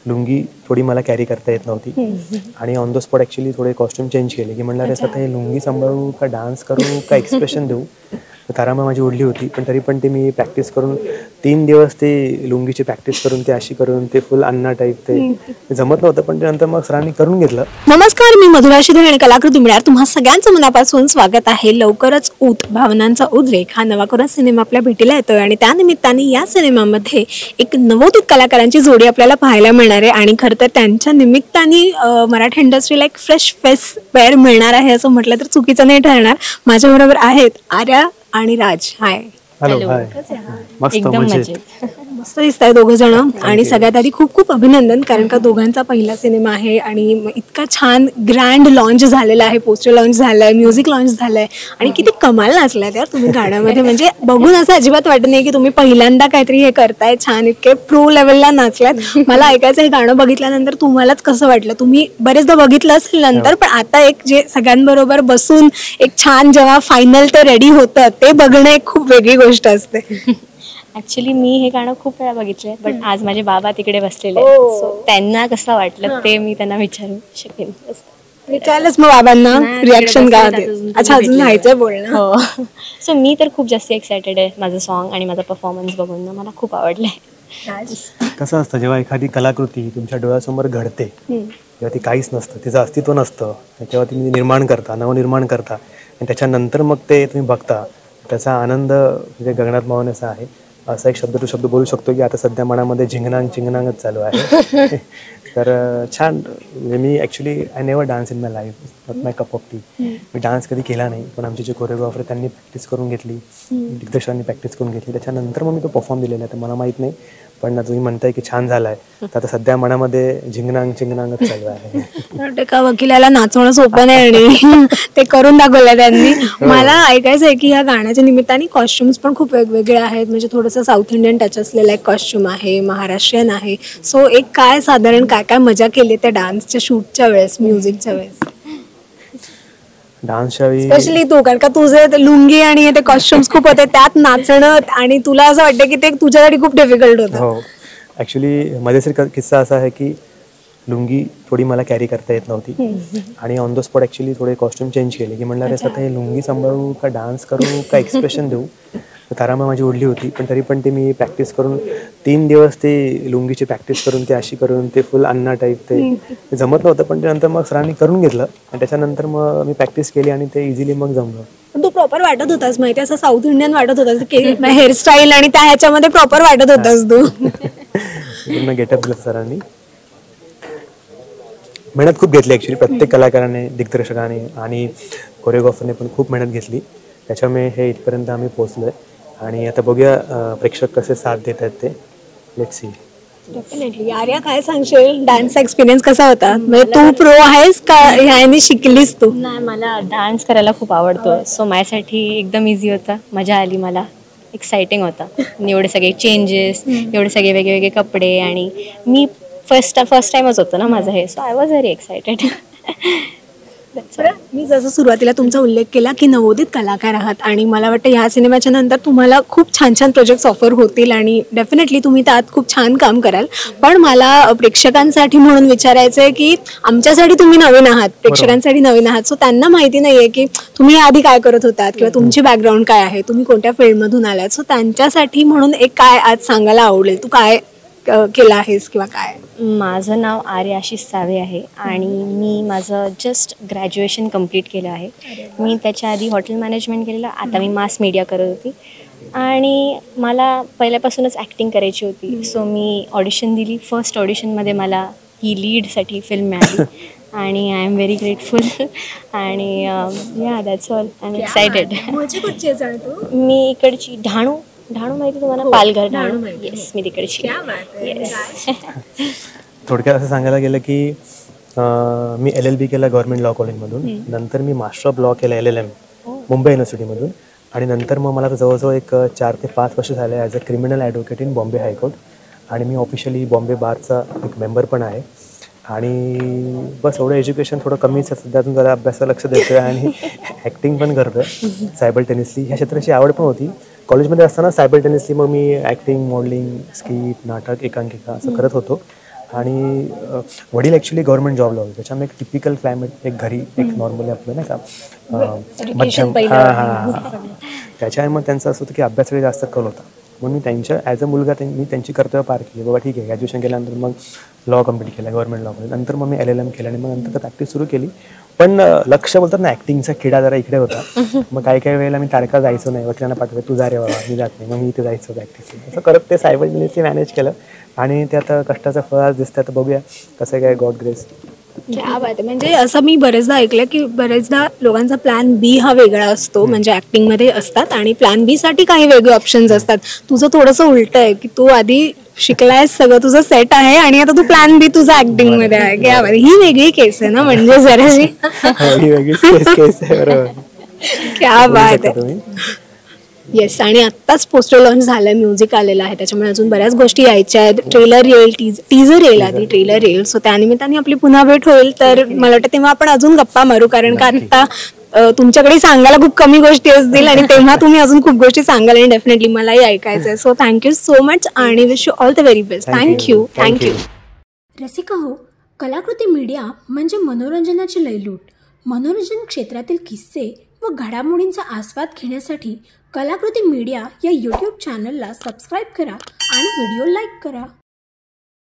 लुंगी थोडी मला कॅरी करता येत नव्हती आणि ऑन द स्पॉट ॲक्च्युली थोडे कॉस्ट्यूम चेंज केले की म्हणलं अरे आता हे लुंगी सांभाळू का डान्स करू का एक्सप्रेशन देऊ. तारांबळ माझी ओढली होती पण तरी पण ते मी प्रॅक्टिस करून 3 दिवस ते लुंगीची प्रॅक्टिस करून ते अशी करून ते फुल अन्ना टाईप ते जमत नव्हतं पण ते नंतर मग सरांनी करून घेतलं. नमस्कार, मी मधुरा शिंदे आणि कलाकृती मिळणार तुम्हा सगळ्यांचं मनापासून स्वागत आहे. लवकरच ऊत भावनांचा उद्रेक हा नवा सिनेमा आपल्या भेटीला येतोय आणि त्यानिमित्ताने या सिनेमामध्ये एक नवोदित कलाकारांची जोडी आपल्याला पाहायला मिळणार आहे आणि खरं तर त्यांच्या निमित्ताने मराठी इंडस्ट्रीला एक फ्रेश फेस पेअर मिळणार आहे असं म्हटलं तर चुकीचं नाही ठरणार. माझ्याबरोबर आहेत आर्या आणि राज. हाय. हॅलो. हाय. मस्त मस्त दिसताय दोघं जण आणि सगळ्यात आधी खूप खूप अभिनंदन कारण का दोघांचा पहिला सिनेमा आहे आणि इतका छान ग्रँड लॉन्च झालेला आहे. पोस्टर लॉन्च झालंय, म्युझिक लॉन्च झालंय आणि किती कमाल नाचलाय यार तुम्ही गाण्यामध्ये. म्हणजे बघून असं अजिबात वाटत नाही की तुम्ही पहिल्यांदा काहीतरी हे करताय. छान इतके प्रो लेवलला नाचलात. मला ऐकायचं हे गाणं बघितल्यानंतर तुम्हालाच कसं वाटलं? तुम्ही बरेचदा बघितलं असेल नंतर पण आता एक जे सगळ्यांबरोबर बसून एक छान जेव्हा फायनल ते रेडी होतं ते बघणं एक खूप वेगळी गोष्ट असते. ऍक्च्युली मी हे गाणं खूप वेळा बघितलंय बट आज माझे बाबा तिकडे बसलेले सो त्यांना कसं वाटलं ते मी त्यांना विचारू शकेन. विचारलंच मग बाबांना रिॲक्शन काय होते? अच्छा, अजून राहायचंय बोलणं. हो. सो मी तर खूप जास्त एक्सायटेड आहे. माझं सॉन्ग आणि माझा परफॉर्मन्स बघून मला खूप आवडलंय. कसं असतं जेव्हा एखादी कलाकृती तुमच्या डोळ्यासमोर घडते तेव्हा ती काहीच नसतं, तिचं अस्तित्व नसतं, तेव्हा तुम्ही निर्माण करता, नवनिर्माण करता आणि त्याच्यानंतर मग ते तुम्ही बघता त्याचा आनंद म्हणजे गगनात मावण्याचा आहे. असा एक शब्द टू शब्द बोलू शकतो की आता सध्या मनामध्ये झिंगनांग चिंगनांगच चालू आहे. तर छान. म्हणजे मी actually I never dance in my life, not my cup of tea. मी डान्स कधी केला नाही पण आमचे जे कोरिओग्राफर त्यांनी प्रॅक्टिस करून घेतली, दिग्दर्शकांनी प्रॅक्टिस करून घेतली, त्याच्यानंतर मग मी तो परफॉर्म दिलेला आहे. तर मला माहीत नाही पण तुम्ही म्हणताय की छान झाला आहे तर आता सध्या मनामध्ये झिंगनांग चिंगनांगच चालू आहे. का वकिलाला नाचवणं सोपं नाही आणि ते करून दाखवलं त्यांनी. मला ऐकायचं आहे की ह्या गाण्याच्या निमित्ताने कॉस्ट्युम्स पण खूप वेगवेगळे आहेत. म्हणजे थोडंसं साऊथ इंडियन टच असलेला एक कॉस्ट्युम आहे, महाराष्ट्रीयन आहे. सो एक काय साधारण काय काय मजा केली त्या डान्सच्या शूटच्या वेळेस, म्युझिकच्या वेळेस? डान्सच्या वेळी स्पेशली तू, कारण का तुझे लुंगी आणि ते कॉस्ट्युम्स खूप होते त्यात नाचणं आणि तुला असं वाटतं की ते तुझ्यासाठी खूप डिफिकल्ट होतं. हो. ॲक्च्युली मजेशीर किस्सा असा आहे की लुंगी थोडी मला कॅरी करता येत नव्हती आणि ऑन द स्पॉट ॲक्च्युली थोडे कॉस्ट्यूम चेंज केले की म्हणलं अरे आता हे लुंगी सांभाळू का डान्स करू का एक्सप्रेशन देऊ. तारांबळ माझी ओढली होती पण तरी पण ते मी प्रॅक्टिस करून 3 दिवस ते लुंगीची प्रॅक्टिस करून ते अशी करून ते फुल अन्ना टाईप ते जमत नव्हतं पण ते नंतर मग सरांनी करून घेतलं आणि त्याच्यानंतर मग मी प्रॅक्टिस केली आणि ते इझिली मग जमलं. पण तू प्रॉपर वाटत होतास माहिती, असं साऊथ इंडियन वाटत होतास की हेअरस्टाईल आणि त्या ह्याच्यामध्ये प्रॉपर वाटत होतास तू. पूर्ण गेटअप दिलं सरांनी. मेहनत खूप घेतली ॲक्च्युली प्रत्येक कलाकाराने, दिग्दर्शकाने आणि कोरिओग्राफरने पण खूप मेहनत घेतली. त्याच्यामुळे हे इथपर्यंत आम्ही पोहोचलो आहे आणि आता बघूया प्रेक्षक कसे साथ देत आहेत ते. Let's see. डेफिनेटली. आर्या, काय सांगशील? डान्सचा एक्सपिरियन्स कसा होता? म्हणजे तू प्रो आहेस का ह्याने शिकलीस तू? नाही, मला डान्स करायला खूप आवडतो सो माझ्यासाठी एकदम इझी होता. मजा आली, मला एक्साइटिंग होता. एवढे सगळे चेंजेस, एवढे सगळे वेगवेगळे कपडे आणि मी फर्स्ट टाइमच होतं ना माझं हे. So I was very excited. मी जसं सुरुवातीला तुमचा उल्लेख केला की नवोदित कलाकार आहात आणि मला वाटतं ह्या सिनेमाच्या नंतर तुम्हाला खूप छान छान प्रोजेक्ट्स ऑफर होतील आणि डेफिनेटली तुम्ही त्यात खूप छान काम कराल. पण मला प्रेक्षकांसाठी म्हणून विचारायचं आहे की आमच्यासाठी तुम्ही नवीन आहात, प्रेक्षकांसाठी नवीन आहात. सो त्यांना माहिती नाही आहे की तुम्ही आधी काय करत होतात किंवा तुमची बॅकग्राऊंड काय आहे, तुम्ही कोणत्या फील्डमधून आलात. सो त्यांच्यासाठी म्हणून एक काय आज सांगायला आवडेल? तू काय केलं आहेस किंवा काय? माझं नाव आर्या आशिष सावे आहे आणि मी माझं जस्ट ग्रॅज्युएशन कंप्लीट केलं आहे. मी त्याच्या आधी हॉटेल मॅनेजमेंट केलेलं, आता मी मास मीडिया करत होती आणि मला पहिल्यापासूनच ॲक्टिंग करायची होती. सो मी ऑडिशन दिली. फर्स्ट ऑडिशनमध्ये मला ही लीडसाठी फिल्म मिळाली आणि आय एम व्हेरी ग्रेटफुल आणि yeah that's all. I am excited. मी इकडची ढाणू माहिती तुम्हाला? पालघर ढाणू. येस, मी तिकडची. थोडक्यात असं सांगायला गेलं की मी LLB केला गव्हर्नमेंट लॉ कॉलेजमधून, नंतर मी मास्टर ऑफ लॉ केला LLM मुंबई युनिव्हर्सिटीमधून आणि नंतर मग मला जवळजवळ एक 4 ते 5 वर्ष झाले as a criminal advocate in Bombay high court आणि मी ऑफिशियली बॉम्बे बारचा एक मेंबर पण आहे. आणि बस एवढं एज्युकेशन थोडं कमीच आहे सध्या, अजून जरा अभ्यासाला लक्ष द्यायचं आहे आणि ॲक्टिंग पण करतो आहे. सायबरटेनियसली ह्या क्षेत्राची आवड पण होती. कॉलेजमध्ये असताना सायबरटेनियसली मग मी ॲक्टिंग, मॉडेलिंग, स्किट, नाटक, एकांकिका असं करत होतो आणि वडील ॲक्च्युली गव्हर्नमेंट जॉबला होते, त्याच्यामुळे एक टिपिकल क्लायमेट एक घरी एक नॉर्मली आपलं नाही का मध्यम त्याच्यामुळे मग त्यांचं असं होतं की अभ्यासाकडे जास्त कल होता. मग मी त्यांच्या ॲज अ मुलगा मी त्यांची कर्तव्य पार केली. बाबा ठीक आहे, ग्रॅज्युएशन केल्यानंतर मग लॉ कम्प्लीट केला, गव्हर्नमेंट लॉ कॉलेज, नंतर मग मी LLM केलं आणि मग नंतर तर प्रॅक्टिस सुरू केली. पण लक्ष बोलतात ना, ॲक्टिंगचा किडा जरा इकडे होता. मग काही वेळेला मी तारखा जायचो नाही, वकिलांना पाठवायचं तू जा रे बाबा, मी जात नाही, मग मी इथे जायचं प्रॅक्टिस. असं करत ते सायमल्टेनियसली मॅनेज केलं आणि ते आता कष्टाचं फळ आज दिसतं. तर बघूया कसं काय, गॉड ग्रेस. क्या बात आहे. म्हणजे असं मी बरेचदा ऐकलं की बरेचदा लोकांचा प्लॅन बी हा वेगळा असतो, म्हणजे ॲक्टिंगमध्ये असतात आणि प्लॅन बी साठी काही वेगळे ऑप्शन्स असतात. तुझं थोडंसं उलट आहे की तू आधी शिकलायस, सगळं तुझं सेट आहे आणि आता तू प्लॅन बी तुझा ॲक्टिंगमध्ये आहे. क्या बात, ही वेगळी केस आहे ना म्हणजे जराशी. केस आहे, बरोबर. क्या बात आहे. येस, आणि आत्ताच पोस्टर लॉन्च झालंय, म्युझिक आलेलं आहे, त्याच्यामुळे अजून बऱ्याच गोष्टी यायच्या आहेत. ट्रेलर येईल, टीजर येईल, आधी ट्रेलर येईल. सो त्यानिमित्ताने आपली पुन्हा भेट होईल. तर मला वाटतं तेव्हा आपण अजून गप्पा मारू, कारण का आता तुमच्याकडे सांगायला खूप कमी गोष्टी असतील आणि तेव्हा तुम्ही अजून खूप गोष्टी सांगाल आणि डेफिनेटली मलाही ऐकायचं आहे. सो थँक्यू सो मच आणि wish you all the very best. Thank you. Rasika हो, कलाकृती मीडिया म्हणजे मनोरंजनाची लयलूट. मनोरंजन क्षेत्रातील किस्से व घडामोडींचा आस्वाद घेण्यासाठी कलाकृती मीडिया या यूट्यूब चॅनलला सबस्क्राईब करा आणि व्हिडिओ लाईक करा.